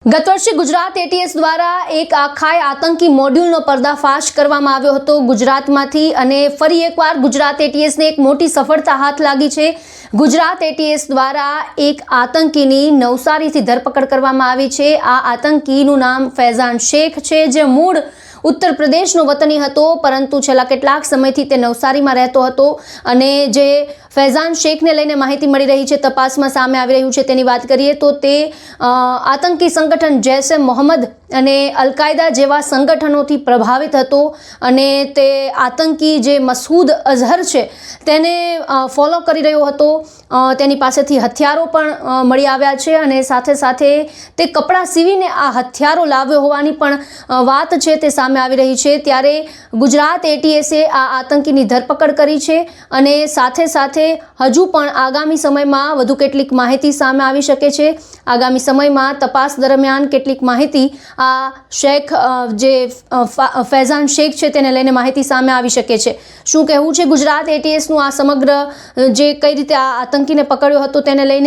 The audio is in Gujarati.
ગત વર્ષે ગુજરાત એટીએસ દ્વારા એક આખાય આતંકી મોડ્યુલનો પર્દાફાશ કરવામાં આવ્યો હતો ગુજરાતમાંથી અને ફરી એકવાર ગુજરાત એટીએસને એક મોટી સફળતા હાથ લાગી છે। ગુજરાત એટીએસ દ્વારા એક આતંકીની નવસારીથી ધરપકડ કરવામાં આવી છે। આ આતંકીનું નામ ફૈઝાન શેખ છે, જે મૂળ ઉત્તર પ્રદેશનો વતની હતો, પરંતુ છેલ્લા કેટલાક સમયથી તે નવસારીમાં રહેતો હતો અને જે ફૈઝાન શેખને લઈને માહિતી મળી રહી છે, તપાસમાં સામે આવી રહ્યું છે, તેની વાત કરીએ તો તે આતંકી સંગઠન જૈશ એ મોહમ્મદ અને અલ-કાયદા જેવા સંગઠનોથી પ્રભાવિત હતો અને તે આતંકી જે મસૂદ અઝહર છે તેને ફોલો કરી રહ્યો હતો। તેની પાસેથી હથિયારો પણ મળી આવ્યા છે અને સાથે સાથે તે કપડાં સીવીને આ હથિયારો લાવ્યો હોવાની પણ વાત છે તે સામે આવી રહી છે। ત્યારે ગુજરાત એટીએસે આ આતંકીની ધરપકડ કરી છે અને સાથે સાથે હજુ પણ આગામી સમયમાં વધુ કેટલીક માહિતી સામે આવી શકે છે। આગામી સમયમાં તપાસ દરમિયાન કેટલીક માહિતી આ શેખ જે ફૈઝાન શેખ છે તેને લઈને માહિતી સામે આવી શકે છે। શું કહેવું છે ગુજરાત એટીએસનું આ સમગ્ર જે કઈ રીતે આ આતંકીને પકડ્યો હતો તેને લઈને?